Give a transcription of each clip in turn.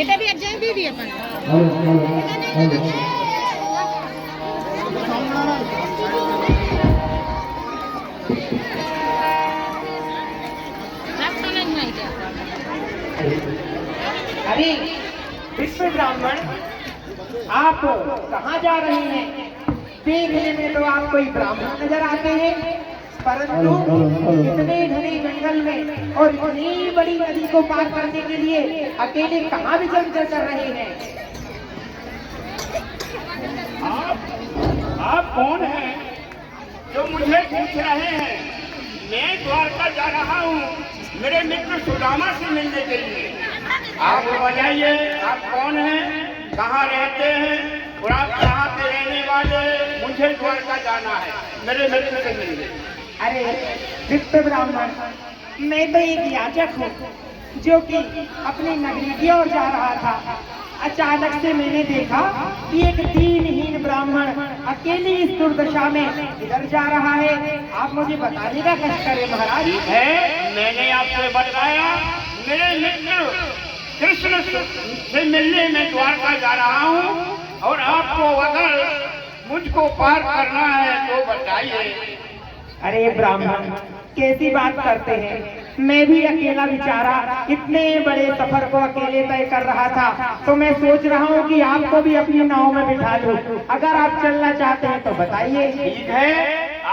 এটা भी एग्जाम दे दिए अपन अरे विश्व ब्राह्मण, आप कहाँ जा रहे हैं? देखने में तो आप कोई ब्राह्मण नजर आते हैं, परंतु इतने घने जंगल में और इतनी बड़ी नदी को पार करने के लिए अकेले कहाँ विचरण कर रहे हैं? आप कौन हैं जो मुझे पूछ रहे हैं? मैं द्वारका जा रहा हूँ मेरे मित्र सुदामा से मिलने के लिए। आप बताइए आप कौन हैं, कहाँ रहते हैं और आप कहाँ के रहने वाले? मुझे द्वारका जाना है मेरे मित्र से मिलने। अरे विप्र ब्राह्मण, मैं तो एक याचक हूँ जो कि अपनी नगरी की ओर जा रहा था। अचानक से मैंने देखा कि एक दीनहीन ब्राह्मण अकेले इस दुर्दशा में इधर जा रहा है। आप मुझे बताने का कष्ट करें महाराज। ठीक है, मैंने आपसे बताया मेरे मित्र कृष्ण से मिलने में द्वारका जा रहा हूँ और आपको अगर मुझको पार करना है तो बताइए। अरे ब्राह्मण, कैसी बात करते हैं? मैं भी अकेला बेचारा इतने बड़े सफर को अकेले तय कर रहा था, तो मैं सोच रहा हूँ कि आपको भी अपनी नाव में बिठा लूं। अगर आप चलना चाहते हैं तो बताइए। ठीक है,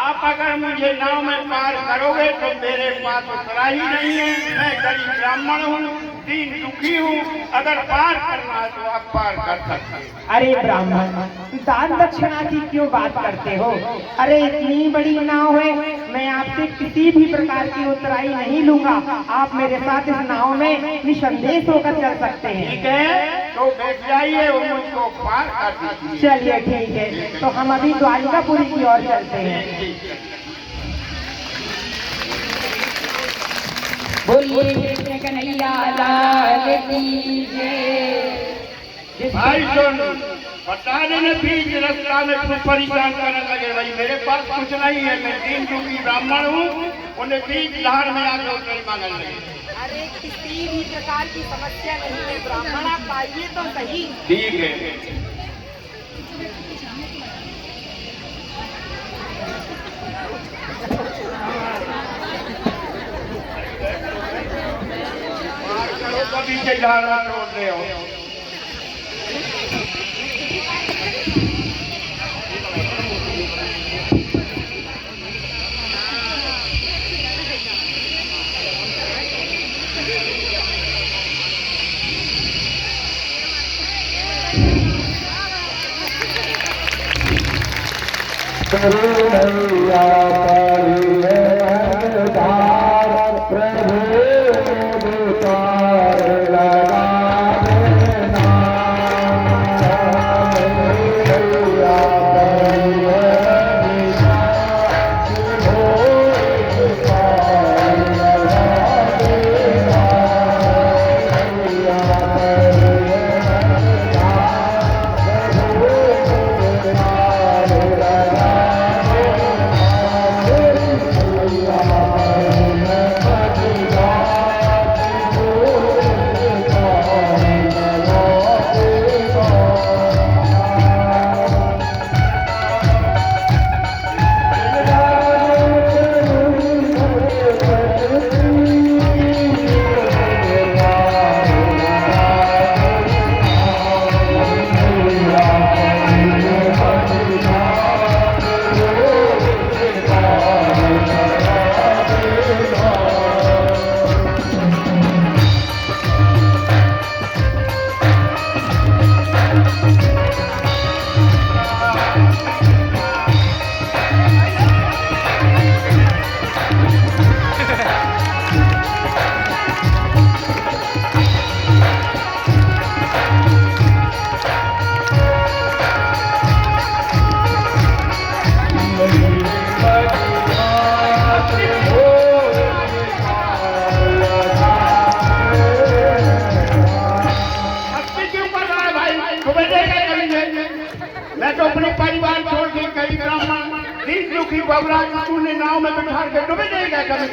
आप अगर मुझे नाव में पार करोगे तो मेरे पास उतरा ही नहीं है। मैं गरीब ब्राह्मण हूँ, दीन दुखी हूँ, अगर पार करना है तो आप पार कर सकते हैं। अरे ब्राह्मण, दान दक्षिणा की क्यों बात करते हो? अरे इतनी बड़ी नाव है, मैं आपसे किसी भी प्रकार की उतराई नहीं लूंगा। आप मेरे साथ इस नाव में निसंदेह होकर चल सकते हैं। ठीक है, तो बैठ जाइए और मुझको पार कर दीजिए। चलिए ठीक है, तो हम अभी द्वारिकापुरी की ओर चलते हैं। बोलिए कृष्ण कन्हैया लाल की जय। भाई सुन, बता देने बीच रास्ता में कुछ परेशान करने लगे। भाई मेरे पास कुछ नहीं है, मैं दीन दुखी ब्राह्मण हूँ, उन्हें बीच धार में आके उतरी मांगने लगे। अरे किसी भी प्रकार की समस्या नहीं है ब्राह्मण, आप आइए तो सही। ठीक है, कभी से धार में छोड़ रहे हो। करुणैया परिधार प्रभु मुझकार लगा देना। करुणैया दुखी बबरा तूने नाव में बिठा के डूबे देगा कभी?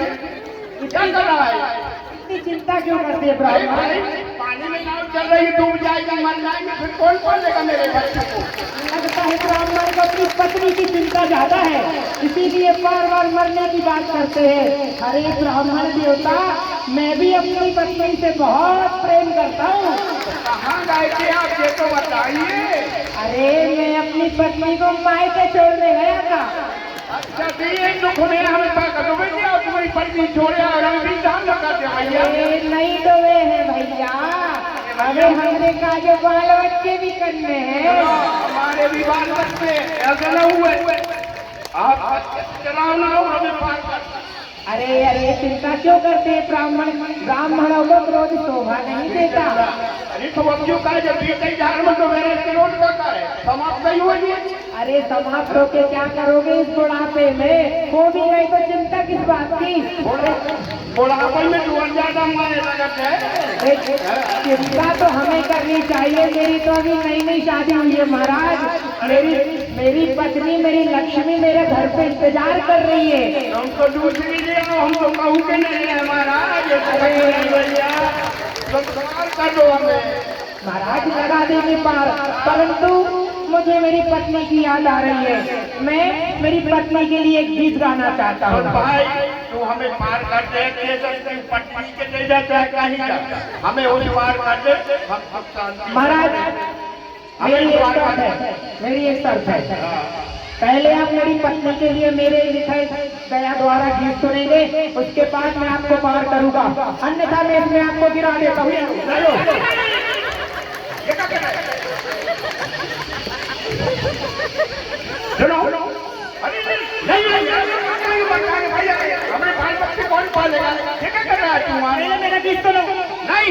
क्या कर रहा है? इतनी चिंता क्यों करते हैं भाई ब्राह्मण? भाई, पानी में नाव चल रही है, डूब जाएगी, मर जाएंगे, फिर कौन पालेगा मेरे बच्चे को? लगता है ब्राह्मण को अपनी पत्नी की चिंता ज्यादा है, इसीलिए बार बार मरने की बात करते हैं। अरे ब्राह्मण देवता, मैं भी अपनी पत्नी से बहुत प्रेम करता हूँ। कहाँ गए थे आप, ये तो बताइए। अरे मैं अपनी पत्नी को मायके छोड़ने गया था। अच्छा दिए दुख में हमें ताकत हो गई और तुम्हारी पत्नी छोड़े और हम भी जान लगा दे भैया। अरे नहीं डोबे हैं भैया, अरे हमने का जो बाल बच्चे भी करने हैं। हमारे भी बाल बच्चे ऐसे न हुए, आप चलाओ ना हो हमें पार कर। अरे अरे चिंता क्यों करते हैं ब्राह्मण? ब्राह्मणों को क्रोध शोभा नहीं देता। अरे तो अब क्यों कहे जब बीते झाड़ में तो मेरे क्रोध करता है, समाप्त नहीं हुई। अरे समाप्त होके क्या करोगे इस बुढ़ापे में? हो भी गई तो चिंता किस बात की? बुढ़ापे में जुआन ज्यादा मारे लगत है। चिंता तो हमें करनी चाहिए। मेरी तो अभी नई नई शादी हुई है महाराज। मेरी पत्नी, मेरी लक्ष्मी मेरे घर पे इंतजार कर रही है। हमको दूसरी ले आओ, हम तो कहूँ के नहीं है महाराज। भैया कर दो हमें। महाराज लगा देंगे पार, परंतु मुझे मेरी पत्नी की याद आ रही है। मैं मेरी पत्नी के लिए एक गीत गाना चाहता हूँ। भाई तू हमें पार कर दे, पत्नी के दे जाते हैं कहीं का, हमें उन्हें पार कर दे, हम शांति। महाराज मेरी एक शर्त है, मेरी एक शर्त है। पहले आप मेरी पत्नी के लिए मेरे लिखे दया द्वारा गीत सुनेंगे, उसके बाद मैं आपको पार करूंगा, अन्यथा मैं इसमें आपको गिरा देता हूँ। हमें बाल बच्चे कौन पालेगा? क्या कर रहा है तू? मेरा गीत सुनो। नहीं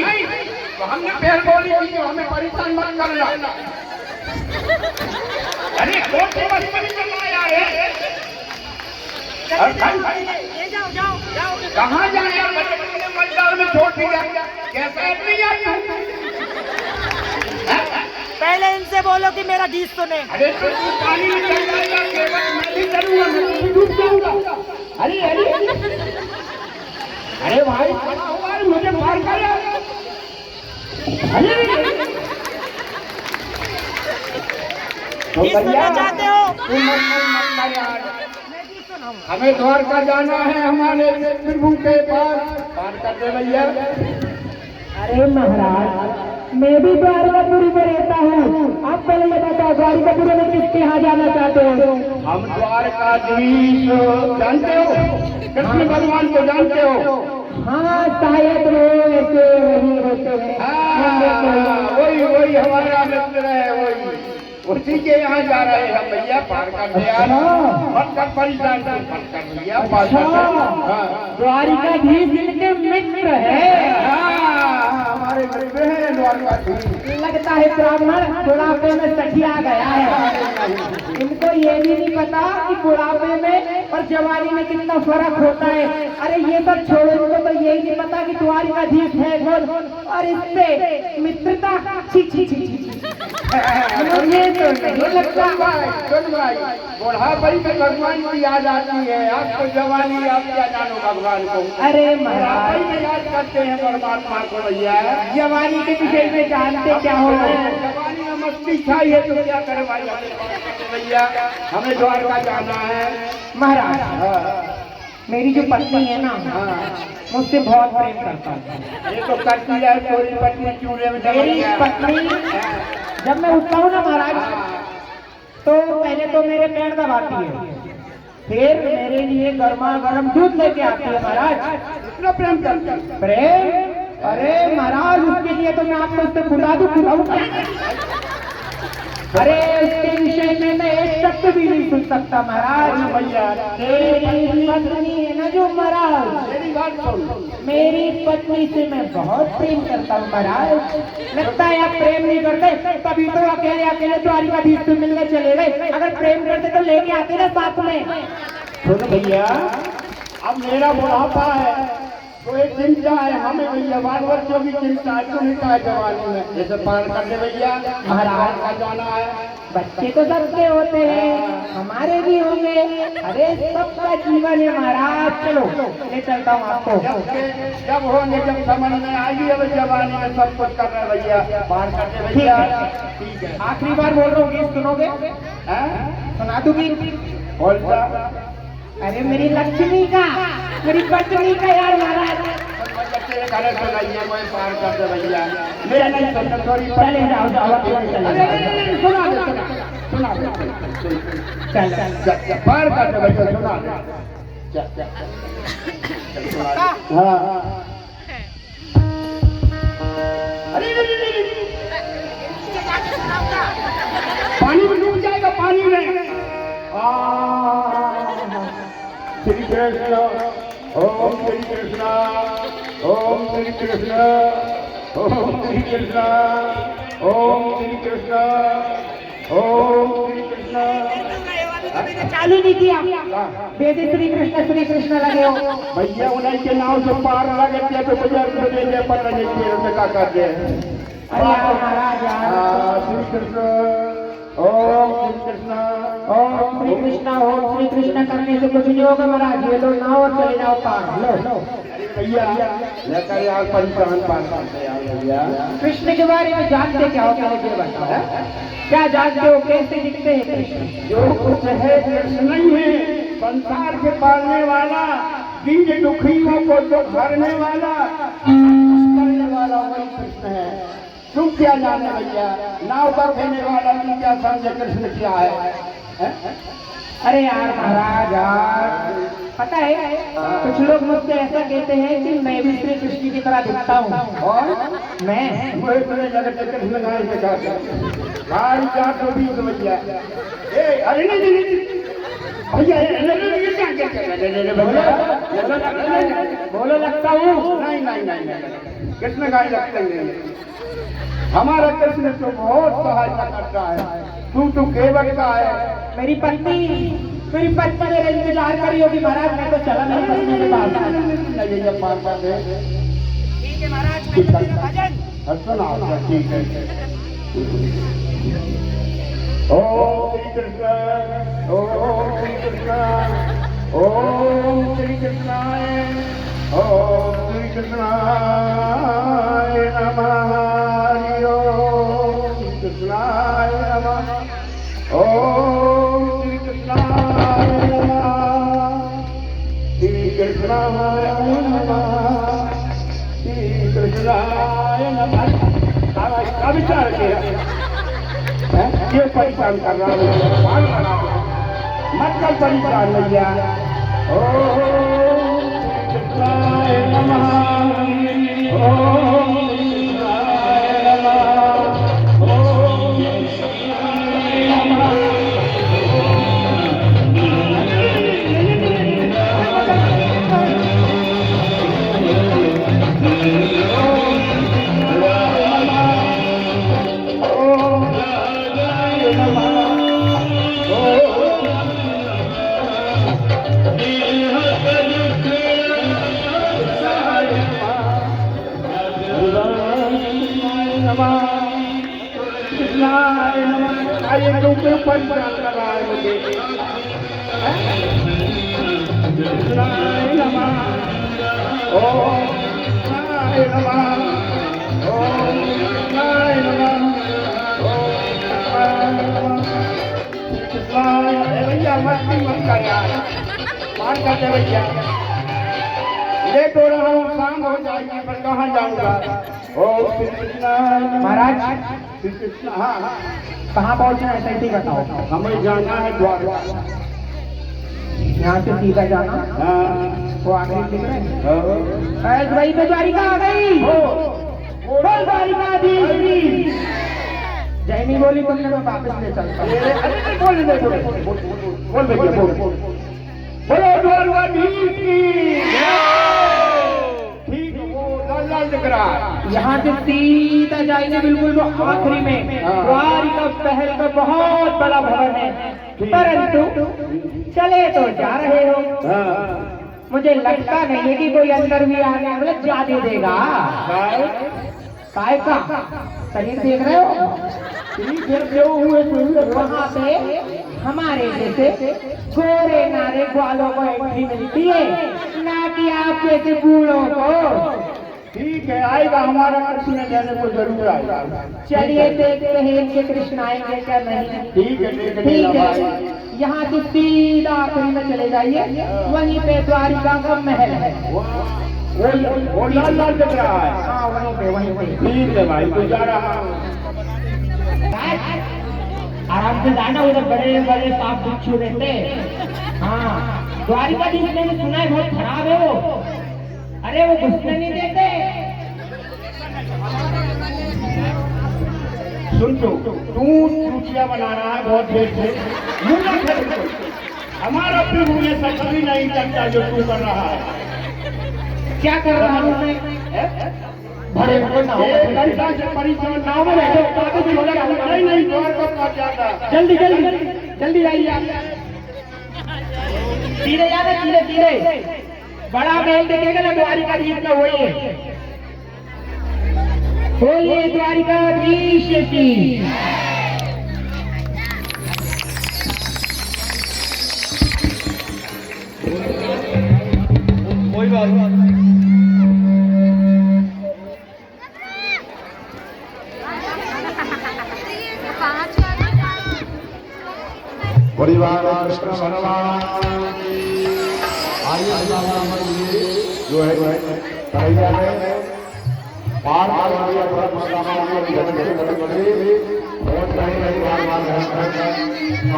तो हमने पहल बोली थी, हमें परेशान मत करना। अरे कौन सी बस में चल रहा है यार? कहाँ जाए यार? बच्चे मजदार में छोड़ दिया, कैसा आदमी यार? पहले इनसे बोलो कि मेरा गीत सुने। अरे तो तू पानी में चल जाएगा, केवल मैं भी चलूंगा, मैं भी डूब जाऊंगा। अरे अरे अरे भाई खड़ा हुआ है, मुझे मार कर। अरे तो भैया चाहते हो? तुम मत कर यार, हमें द्वारका जाना है, हमारे प्रभु के पास, पार कर दे भैया। अरे महाराज, मैं भी द्वारकापुरी में रहता हूँ। आप पहले ये बताओ, द्वारकापुरी में किसके यहाँ जाना चाहते हो? हम द्वारकाधीश जानते हो, कृष्ण भगवान को जानते हो? हाँ शायद वो ऐसे वही होते हैं। वही हमारा मित्र है, वही उसी के यहाँ जा रहे हैं भैया, पार कर दे यार, मत कर परेशान, मत कर भैया, पार कर दे। द्वारिकाधीश इनके मित्र है। हमारे मित्र हैं द्वारकाधीश। लगता है ब्राह्मण बुढ़ापे में सठिया गया है। इनको ये भी नहीं पता कि बुढ़ापे में और जवानी में कितना फर्क होता है। अरे ये सब छोड़ो, इनको तो यही नहीं पता कि द्वारिकाधीश है कौन, और इससे मित्रता छी छी छी छी। मुझे तो नहीं लगता। सुन भाई, बुढ़ापे में भगवान की याद आती है, आपको जवानी आप क्या जानो भगवान को। अरे बुढ़ापे महाराज, में याद करते हैं परमात्मा को भैया। जवानी के विषय में जानते क्या हो? जवानी में मस्ती चाहिए तो क्या करे भाई भैया, हमें द्वारका जाना है महाराज, मेरी जो पत्नी है ना, मुझसे बहुत प्रेम करता है। ये तो करती है, कोई पत्नी चूल्हे में मेरी पत्नी जब मैं उठता हूँ ना महाराज, तो पहले तो मेरे पैर दबाती है, फिर मेरे लिए गर्मा गर्म दूध लेके आती है महाराज। इतना प्रेम करती है। प्रेम? अरे महाराज, उसके लिए तो मैं आपको उससे बुला दूं, बुलाऊं क्या? अरे उसके विषय में मैं एक शब्द भी नहीं सुन सकता महाराज। भैया मेरी पत्नी है ना जो महाराज, मेरी बात सुन, मेरी पत्नी से मैं बहुत प्रेम करता हूँ महाराज। लगता है आप प्रेम नहीं करते, तभी तो अकेले अकेले द्वारिकाधीश से मिलने चले गए। अगर प्रेम करते तो लेके आते ना साथ में। सुन भैया, अब मेरा बुढ़ापा है तो एक चिंता है हमें भैया, बाल बच्चों की चिंता है, तुम्हें क्या है जवानी में, जैसे पार कर दे भैया, महाराज का जाना है। बच्चे तो सबके होते हैं, हमारे भी होंगे। अरे सबका जीवन है महाराज। चलो ले चलता हूँ आपको। जब होंगे, जब समझ में आएगी, अब जवानी में सब कुछ कर रहे भैया, पार करते भैया। ठीक है, आखिरी बार बोल रहा हूँ, गीत सुनोगे? सुना दूंगी। कौन सा? अरे मेरी लक्ष्मी का, मेरी पत्नी का यार महाराज। घर सुनाइए, मैं पार कर दे भैया। मेरा नहीं सुनता, थोड़ी चले जाओ जाओ, सुना दे, सुना दे, चल चल पार कर दे भैया, सुना दे। हाँ, अरे पानी में डूब जाएगा, पानी में। श्री कृष्ण, ओम श्री कृष्ण, ओम श्री कृष्ण, ओम श्री कृष्ण, ओम श्री कृष्ण, ओम श्री कृष्ण। चालू नहीं किया, बेटे श्री कृष्ण लगे हो भैया। उन्हीं के नाम से पार लगे तो भैया पता नहीं क्या कर दे। अरे यार महाराज यार। श्री कृष्ण, ओम श्री कृष्ण, ओम श्री कृष्ण करने से कुछ नहीं होगा महाराज। ये लो नाव और चले जाओ पार। लो भैया लेकर यार परेशान पार करते यार भैया। कृष्ण के बारे में जानते क्या हो? पहले ये बताओ, क्या जानते हो? कैसे दिखते हैं कृष्ण? जो कुछ है कृष्ण नहीं है, संसार के पालने वाला, दीन दुखियों को तो भरने वाला, करने वाला वही कृष्ण है। तुम क्या जाने भैया? नाव पर खेलने वाला तुम क्या समझे कृष्ण क्या है? अरे यार महाराज यार, पता है कुछ लोग मुझसे ऐसा कहते हैं कि मैं भी श्री कृष्ण की तरह दिखता हूँ। और मैं मुझे तुम्हें जगह कृष्ण गाड़ी के गाड़ी चार तो भी भैया। अरे नहीं भैया, बोलो लगता हूँ। नहीं, कृष्ण गाड़ी रखते हैं। हमारा कृष्ण तो बहुत सहायता करता है। तू केवल का है। मेरी पत्नी मेरा इंतजार करी होगी महाराज। मैं तो चला मेरी पत्नी के पास। ठीक है महाराज, मैं तो तेरा भजन। सुना, ठीक है। ओम श्री कृष्ण, ओम श्री कृष्ण, ओम श्री कृष्णाय, ओम श्री कृष्णाय नमः। ओम श्री कृष्णाय नमः, ओम श्री कृष्णाय नमः, श्री कृष्णाय नमः, श्री कृष्णाय नमः। का विचार किया ये परेशान कर रहा हूँ, मत कर परेशान भैया। ओम श्री कृष्णाय नमः, ओम श्री कृष्णाय नमः, ओम श्री कृष्णाय नमः। आइए तुमके परेशान कर रहा है मुझे। कृष्णाय नमः, ओम कृष्णाय नमः, ओम कृष्णाय नमः, ओम कृष्णाय नमः, कृष्णाय। भैया मस्ती मत कर यार, पार कर दे भैया। ले तो रहा हूँ, शाम हो जाएगी पर कहाँ जाऊँगा। ओम श्री कृष्णाय महाराज श्री कृष्ण। हाँ, कहाँ पहुँचना है सही बताओ। हमें जाना है द्वारका। यहाँ से सीधा जाना। वो आगे दिख रहे हैं भाई पे द्वारिका आ गई। बोल द्वारिकाधीश की जैनी बोली तुमने, मैं वापस ले चलता हूँ। बोल भैया, बोलो द्वारकाधीश की। ठीक, वो लाल दिख रहा है। यहाँ से सीधा जाएंगे बिल्कुल वो आखिरी में द्वारिका पहल का बहुत बड़ा भवन है, परंतु चले तो जा रहे हो। मुझे लगता नहीं है कि कोई अंदर भी आ गया बोले जा दे देगा। काय का शरीर देख रहे हो, वहाँ पे हमारे जैसे गोरे नारे ग्वालों को एंट्री मिलती है, ना कि आप जैसे बूढ़ों को। ठीक है, आएगा हमारा कृष्ण देने को जरूर आएगा। चलिए देखते हैं इनके कृष्ण आएंगे क्या नहीं। ठीक है, ठीक है, यहाँ से सीधा आखिरी में चले जाइए, वहीं पे द्वारिका का महल है। वो लाल लाल दिख रहा है। हाँ वहीं पे। ठीक है भाई, तो जा रहा हूँ। आराम से जाना, उधर बड़े बड़े सांप बिच्छू रहते हैं। हाँ, द्वारिकाधीश मैंने सुना है बहुत खराब है वो। अरे वो घुसने नहीं देते। सुन तू चूचिया बना रहा है बहुत देर से। मूर्ख है बिल्कुल। हमारा प्रभु ये सब कभी नहीं करता जो तू कर रहा है। क्या कर रहा हूँ मैं? बड़े बड़े नाव लड़का से परेशान नाव में रह जाओ। नहीं द्वार पर पहुंच जाता। जल्दी जल्दी आइए आप। धीरे जाना, धीरे। बड़ा महल देखेगा ना द्वारिकाधीश का, वही है। बोलिए द्वारिकाधीश की। कोई बात नहीं। परिवार कृष्ण भगवान आइए जो है करैया में पार वाली अपना मुस्कान की जगह से बड़ी बहुत बड़ी बार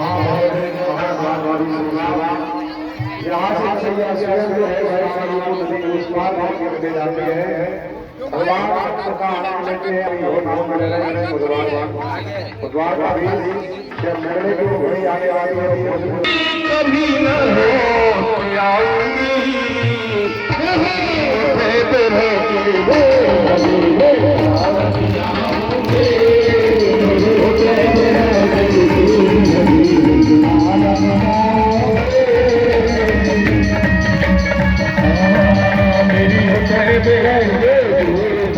कहाँ वाली यहाँ से चलिए जो है उस पार के जाते हैं। भगवान का आनंद लेते हैं और नाम मिलेगा बुधवार का भी जब मेरे को घोड़ी आने वाली है कभी न हो आऊंगी